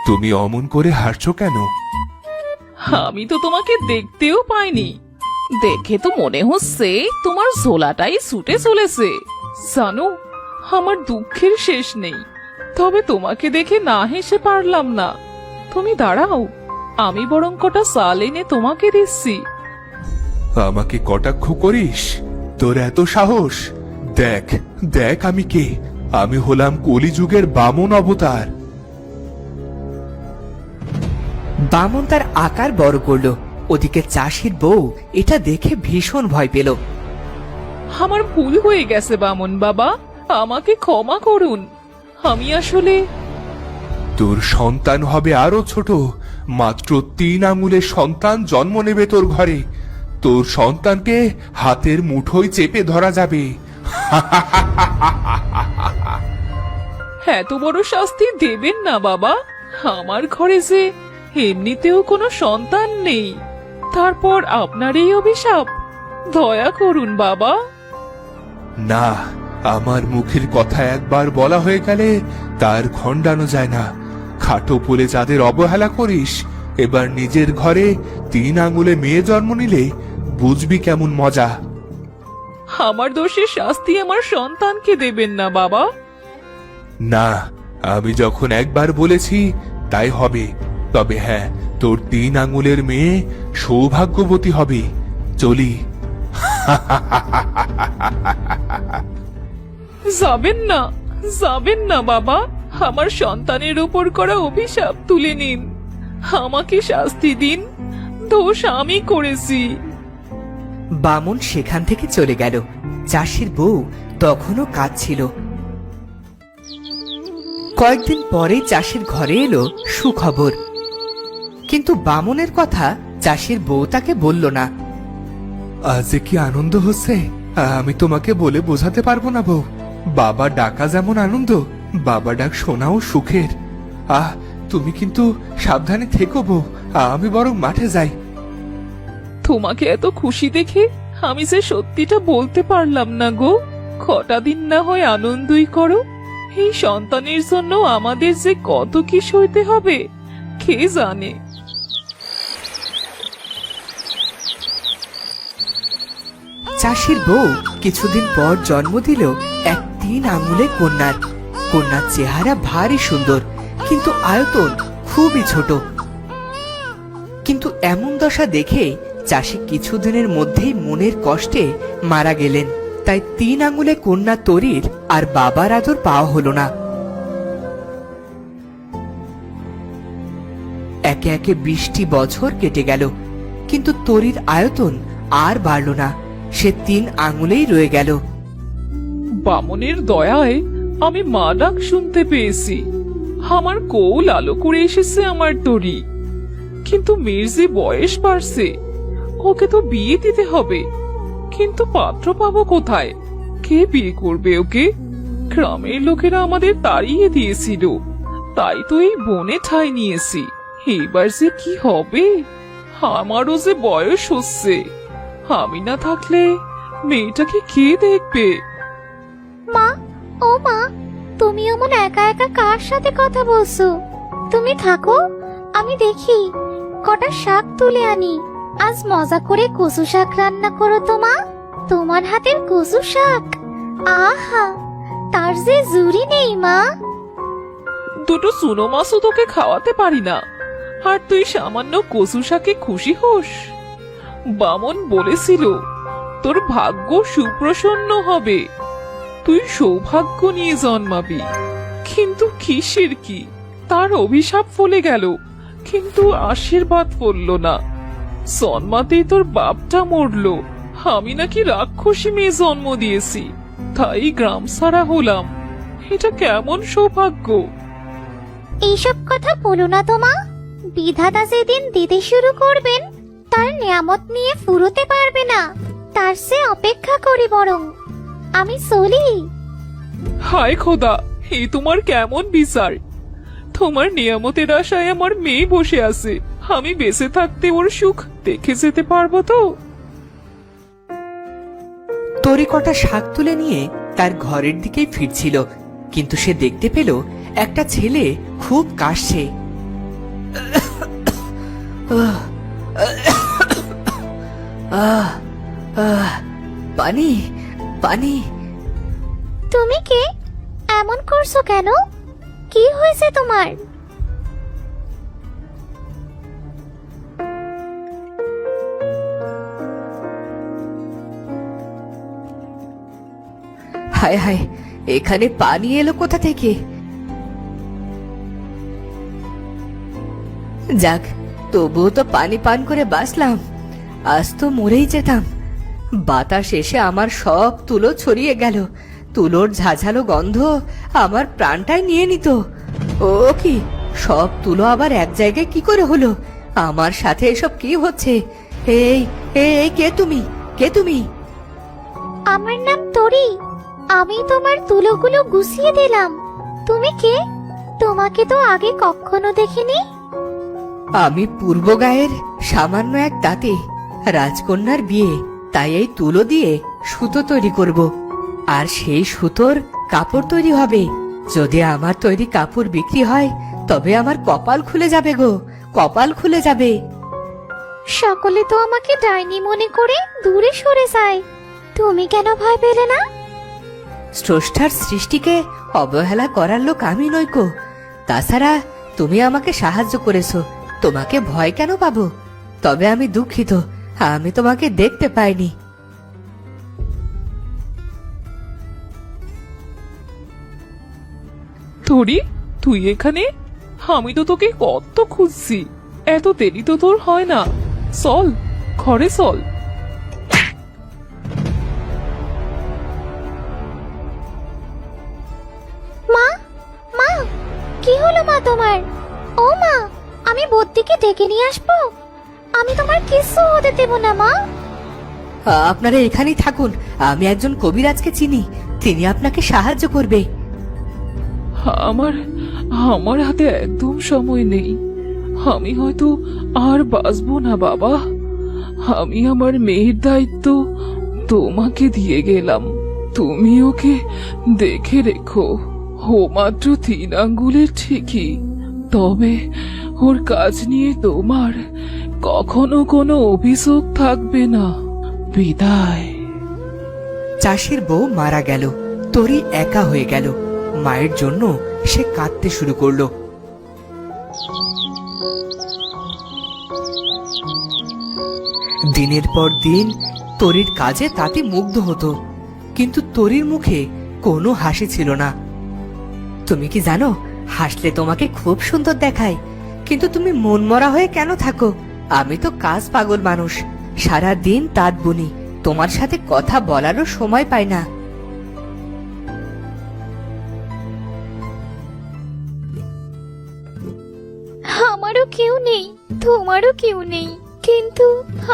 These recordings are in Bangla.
তুমি অমন করে হাসছো কেন? আমি তো তোমাকে দেখতেও পাইনি। দেখে তো মনে হচ্ছে তোমার ঝোলাটাই ছুটে চলেছে। জানো, আমার দুঃখের শেষ নেই। তবে তোমাকে দেখে না হেসে পারলাম না। তুমি দাঁড়াও, আমি বরং কটা চাল এনে তোমাকে দিচ্ছি। আমাকে কটাক্ষ করিস? তোর এত সাহস? দেখ দেখ আমি কে। আমি হলাম কলিযুগের বামন অবতার। বামন তার আকার বড় করলো। ওদিকে চাষির বউ এটা দেখে ভীষণ ভয় পেল। আমার ভুল হয়ে গেছে বামন বাবা, আমাকে ক্ষমা করুন। আমি আসলে তোর সন্তান হবে আরো ছোট। মাত্র 3 আঙুলের সন্তান জন্ম নেবে তোর ঘরে। তোর সন্তানকে হাতের মুঠোয় চেপে ধরা যাবে। এত বড় শাস্তি দেবেন না বাবা। আমার ঘরে যে এমনিতেও কোনো সন্তান নেই, তারপর আপনার এই অভিশাপ। দয়া করুন বাবা। না, আমার মুখের কথা একবার বলা হয়ে গেলে তার খণ্ডানো যায় না। খাটো বলে যাদের অবহেলা করিস, এবার নিজের ঘরে 3 আঙুলে মেয়ে জন্ম নিলে বুঝবি কেমন মজা। আমার দোষের শাস্তি আমার সন্তানকে দেবেন না বাবা। না, আমি যখন একবার বলেছি তাই হবে। তবে হ্যাঁ, তোর 3 আঙুলের মেয়ে সৌভাগ্যবতী হবে। চলি। যাবেন না, যাবেন না বাবা। আমার সন্তানের উপর করা অভিশাপ তুলে নিন। আমাকে শাস্তি দিন, দোষ আমি করেছি। বামন সেখান থেকে চলে গেল। চাষির বউ তখনও কাঁদছিল। কয়েকদিন পরে চাষির ঘরে এলো সুখবর। কিন্তু বামনের কথা চাষির বউ তাকে বলল না। আজ যে কি আনন্দ হচ্ছে, আমি তোমাকে বলে বোঝাতে পারবো না বউ। বাবা ডাকা যেমন আনন্দ, বাবা ডাক শোনাও সুখের। তুমি কিন্তু সাবধানে থেকো বউ। আমি বরং মাঠে যাই। তোমাকে এত খুশি দেখে আমি যে সত্যিটা বলতে পারলাম না গো। কটা দিন না হয় আনন্দই করো। এই সন্তানের জন্য আমাদের যে কত কি সইতে হবে কে জানে। চাষির বউ কিছুদিন পর জন্ম দিল এক 3 আঙুলে কন্যার। কন্যার চেহারা ভারী সুন্দর, কিন্তু আয়তন খুবই ছোট। কিন্তু এমন দশা দেখে চাষি কিছুদিনের মধ্যেই মনের কষ্টে মারা গেলেন। তাই 3 আঙুলে কন্যা তরির আর বাবার আদর পাওয়া হলো না। একে একে 20টি বছর কেটে গেল, কিন্তু তরির আয়তন আর বাড়ল না। সে 3 আঙুলেই রয়ে গেল। বামনের দয়ায় আমি মা ডাক শুনতে পেয়েছি। আমার কোল আলো করে এসেছে আমার তরি। কিন্তু মেয়ের যে বয়স বাড়ছে, ওকে তো বিয়ে দিতে হবে। কিন্তু পাত্র পাবো কোথায়? কে বিয়ে করবে ওকে? গ্রামের লোকেরা আমাদের তাড়িয়ে দিয়েছিল, তাই তো এই বনে ঠাঁই নিয়েছি। এবার যে কি হবে? আমারও যে বয়স হচ্ছে। আমি না থাকলে মেয়েটাকে কে দেখবে? মা, ও মা, তুমি এমন একা একা কার সাথে কথা বলছো? তুমি থাকো, আমি দেখি কটা শাক তুলে আনি। আজ মজা করে কচু শাক রান্না করো তো মা। তোমার হাতের কচু শাক, আহা, তার যে জুড়ি নেই মা। দুটো চুনো মাছও তোকে খাওয়াতে পারি না, আর তুই সামান্য কচু শাকে খুশি হোস? বামন বলেছিল তোর ভাগ্য সুপ্রসন্ন হবে, তুই সৌভাগ্য নিয়ে জন্মাবি। কিন্তু কিসের কি? তার অভিশাপ ফলে গেল, কিন্তু আশীর্বাদ ফলল না। জন্মাতেই তোর বাপটা মরলো। আমি নাকি রাক্ষসী মেয়ে জন্ম দিয়েছি, তাই গ্রাম ছাড়া হলাম। এটা কেমন সৌভাগ্য! এইসব কথা বলো না তো মা। বিধাতা যেদিন দিতে শুরু করবেন, তার নিয়ামত নিয়ে ফুরোতে পারবে না। তার সে অপেক্ষা করি বরং। আমি চলি। হায় খোদা, এ তোমার কেমন বিচার! তোমার নিয়ামতের আশায় আমার মেয়ে বসে আছে। আমি বেঁচে থাকতে ওর সুখ দেখে যেতে পারবো তো? তরি কটা শাক তুলে নিয়ে তার ঘরের দিকেই ফিরছিল, কিন্তু সে দেখতে পেল একটা ছেলে খুব কাশছে। আহ, আহ, পানি পানি। তুমি কে? এমন করছো কেন? কি হয়েছে তোমার? হায় হায়, এখানে পানি এলো কোথা থেকে? যাক, তবুও তো পানি পান করে বাঁচলাম। আজ তো মরেই যেতাম। বাতাস এসে আমার সব তুলো ছড়িয়ে গেল। তুলোর ঝাঝালো গন্ধ আমার প্রাণটাই নিয়ে নিত। ও কি, সব তুলো আবার এক জায়গায় কি করে হলো? আমার সাথে এসব কি হচ্ছে? এই এই কে তুমি? কে তুমি? আমার নাম তরি। আমি তোমার তুলোগুলো গুছিয়ে দিলাম। তুমি কে? তোমাকে তো আগে কখনো দেখিনি। আমি পূর্ব গায়ের সামান্য এক তাঁতি। রাজকন্যার বিয়ে, তাই এই তুলো দিয়ে সুতো তৈরি করব। আর সেই সুতোর কাপড় তৈরি হবে। যদি আমার তৈরি কাপড় বিক্রি হয়, তবে আমার কপাল খুলে যাবে গো, কপাল খুলে যাবে। সকলে তো আমাকে ডাইনি মনে করে দূরে সরে যায়। তুমি কেন ভয় পেলে না? স্রষ্টার সৃষ্টিকে অবহেলা করার লোক আমি নইকো। তাছাড়া তুমি আমাকে সাহায্য করেছো, তোমাকে ভয় কেন পাবো? তবে আমি দুঃখিত, আমি তোমাকে দেখতে পাইনি। তোরি, তুই এখানে? আমি তো তোকে কত খুঁজছি। এত দেরি তো তোর হয় না। চল, ঘরে চল। মা, মা, কি হলো মা তোমার? ও মা, আমি বদ্যিকে ডেকে নিয়ে আসবো? আমি তোমার কিছু হতে দেব না মা। আপনারা এখানেই থাকুন, আমি একজন কবিরাজকে চিনি, তিনি আপনাকে সাহায্য করবে। আমার আমার হাতে একদম সময় নেই। আমি হয়তো আর বাঁচবো না বাবা। আমি আমার মেয়ের দায়িত্ব তোমাকে দিয়ে গেলাম। তুমি ওকে দেখে রেখো। ও মাত্র 3 আঙ্গুলের ঠিকই, তবে ওর কাজ নিয়ে তোমার কখনো কোনো অভিযোগ থাকবে না। বিদায়। চাষির বউ মারা গেল, তরি একা হয়ে গেল। মায়ের জন্য সে কাঁদতে শুরু করলো। দিনের পর দিন তরির কাজে তাতে মুগ্ধ হতো, কিন্তু তরির মুখে কোনো হাসি ছিল না। তুমি কি জানো, হাসলে তোমাকে খুব সুন্দর দেখায়, কিন্তু তুমি মনমরা হয়ে কেন থাকো? আমি তো কাজ পাগল মানুষ, সারা দিন তাঁত বুনি, তোমার সাথে কথা বলারও সময় পাই না। আমারও কেউ নেই, তোমারও কেউ নেই, কিন্তু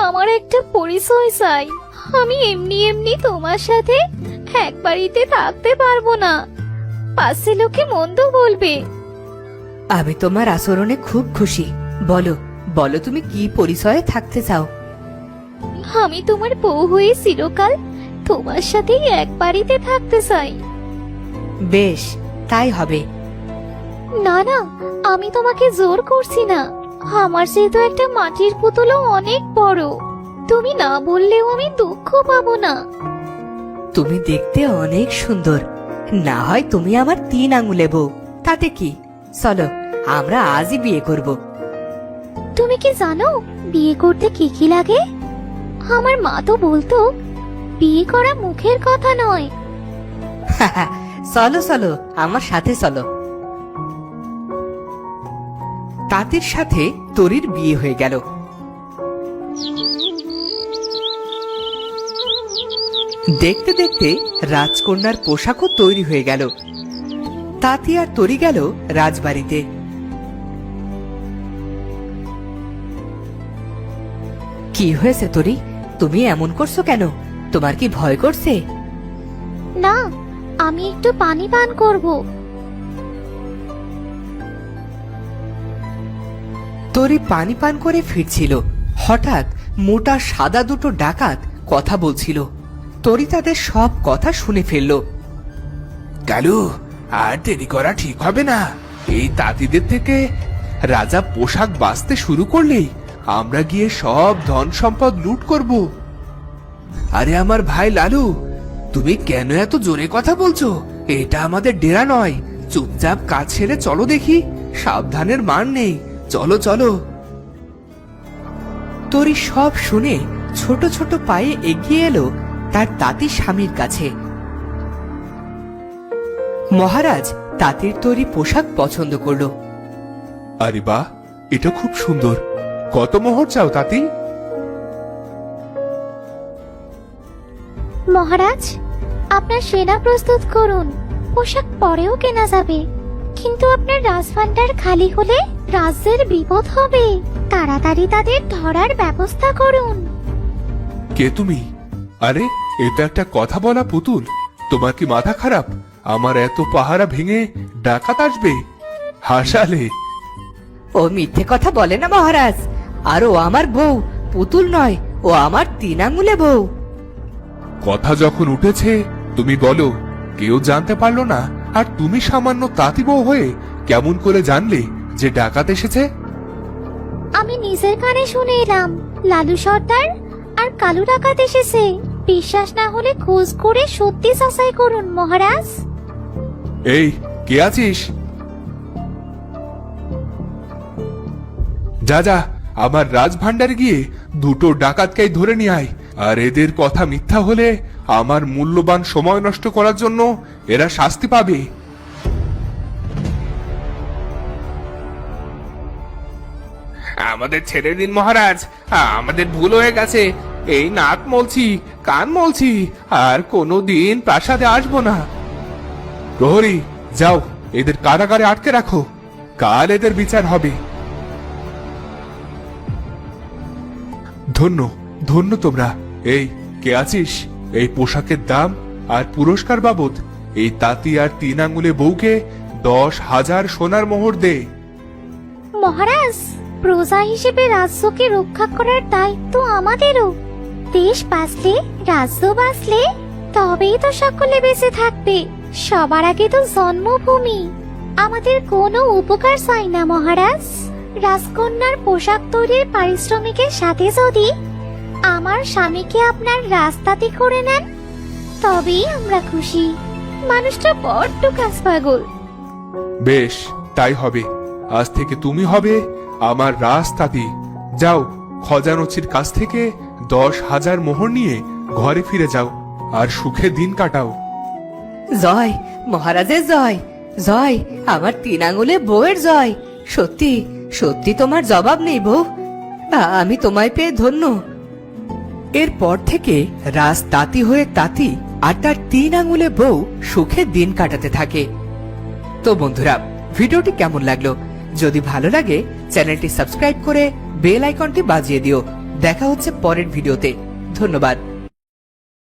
আমার একটা পরিচয় চাই। আমি এমনি এমনি তোমার সাথে এক বাড়িতে থাকতে পারবো না। পাশে লোকে মন্দ বলবে। আমি তোমার আচরণে খুব খুশি। বলো বলো, তুমি কি পরিচয়ে থাকতে চাও? আমি তোমার বউ হয়ে চিরকাল তোমার সাথেই এক বাড়িতে থাকতে চাই। বেশ, তাই হবে। না না, আমি তোমাকে জোর করছি না। আমার যেহেতু একটা মাটির পুতুলও অনেক বড়, তুমি না বললেও আমি দুঃখ পাবো না। তুমি দেখতে অনেক সুন্দর, না হয় তুমি আমার 3 আঙুলে বউ, তাতে কি? চলো, আমরা আজই বিয়ে করব। তুমি কি জানো বিয়ে করতে কি কি লাগে? আমার মা তো বলতো বিয়ে করা মুখের কথা নয়। চলো চলো, আমার সাথে চলো। তাঁতির সাথে তরির বিয়ে হয়ে গেল। দেখতে দেখতে রাজকন্যার পোশাকও তৈরি হয়ে গেল। তাঁতি আর তরি গেল রাজবাড়িতে। কি হয়েছে তরি, তুমি এমন করছো কেন? তোমার কি ভয় করছে? না, আমি একটু পানি পান করব। তরি পানি পান করে ফিরছিল, হঠাৎ মোটা সাদা দুটো ডাকাত কথা বলছিল। তরি তাদের সব কথা শুনে ফেলল। কালু, আর দেরি করা ঠিক হবে না। এই তাঁতিদের থেকে রাজা পোশাক বাঁচতে শুরু করলেই আমরা গিয়ে সব ধন সম্পদ লুট করব। আরে আমার ভাই লালু, তুমি কেন এত জোরে কথা বলছো? এটা আমাদের ডেরা নয়। চুপচাপ কাজ ছেড়ে চলো দেখি, সাবধানের মান নেই। চলো চলো। তরি সব শুনে ছোট ছোট পায়ে এগিয়ে এলো তার তাঁতি স্বামীর কাছে। মহারাজ তাঁতির তৈরি পোশাক পছন্দ করলো। আরে বাহ, এটা খুব সুন্দর। কত মোহর চাও তাঁতি? মহারাজ, আপনার সেনা প্রস্তুত করুন, পোশাক পরেও কেনা যাবে। কিন্তু আপনার রাজভান্ডার খালি হলে রাজ্যের বিপদ হবে। তাড়াতাড়ি তাদের ধরার ব্যবস্থা করুন। কে তুমি? আরে এটা একটা কথা বলা পুতুল। তোমার কি মাথা খারাপ? আমার এত পাহারা ভেঙে ডাকাত আসবে? হাসালে। ও মিথ্যে কথা বলে না মহারাজ। আর ও আমার বউ, পুতুল নয়, ও আমার 3 আঙুলে বউ। কথা যখন উঠেছে তুমি বলো। কেউ জানতে পারলো না, আর তুমি সামান্য তাঁতি বউ হয়ে কেমন করে জানলে যে ডাকাত এসেছে? আমি নিজের কানে শুনে এলাম লালু সর্দার আর কালু ডাকাত এসেছে। বিশ্বাস না হলে খোঁজ করে সত্যি যাচাই করুন মহারাজ। এই, কে আছিস? যা যা, আমার রাজভান্ডারে গিয়ে 2টো ডাকাতকেই ধরে নিয়ে আয়। আর এদের কথা মিথ্যা হলে আমার মূল্যবান সময় নষ্ট করার জন্য এরা শাস্তি পাবে। আমাদের ছেড়ে দিন মহারাজ, আমাদের ভুল হয়ে গেছে। এই নাক মলছি, কান মলছি, আর কোনোদিন প্রাসাদে আসবো না। প্রহরী, যাও এদের কারাগারে আটকে রাখো। কাল এদের বিচার হবে। ধন্য ধন্য তোমরা। এই, কে আছিস? এই পোশাকের দাম আর পুরস্কার বাবদ এই তাঁতি আর 3 আঙুলে বউকে 10,000 সোনার মোহর দে। মহারাজ, প্রজা হিসেবে রাজ্যকে রক্ষা করার দায়িত্ব আমাদেরও। দেশ বাঁচলে, রাজ্য বাঁচলে তবেই তো সকলে বেঁচে থাকবে। সবার আগে তো জন্মভূমি। আমাদের কোনো উপকার চাই না মহারাজ। রাজকন্যার পোশাক তৈরির পারিশ্রমিকের সাথে যদি আমার স্বামীকে আপনার রাস্তাতে করে নেন তবেই আমরা খুশি। মানুষটা বড্ড কাজ পাগল। বেশ, তাই হবে। আজ থেকে তুমি হবে আমার রাজতাঁতি। যাও, খজানচির কাছ থেকে 10,000 মোহর নিয়ে ঘরে ফিরে যাও আর সুখে দিন কাটাও। জয় মহারাজের জয়। জয় আমার 3 আঙুলে বউয়ের জয়। সত্যি সত্যি তোমার জবাব নেই বউ। আমি তোমায় পেয়ে ধন্য। এরপর থেকে রাজ তাঁতি হয়ে তাঁতি আর তার 3 আঙুলে বউ সুখে দিন কাটাতে থাকে। তো বন্ধুরা, ভিডিওটি কেমন লাগলো? যদি ভালো লাগে চ্যানেলটি সাবস্ক্রাইব করে বেল আইকনটি বাজিয়ে দিও। দেখা হচ্ছে পরের ভিডিওতে। ধন্যবাদ।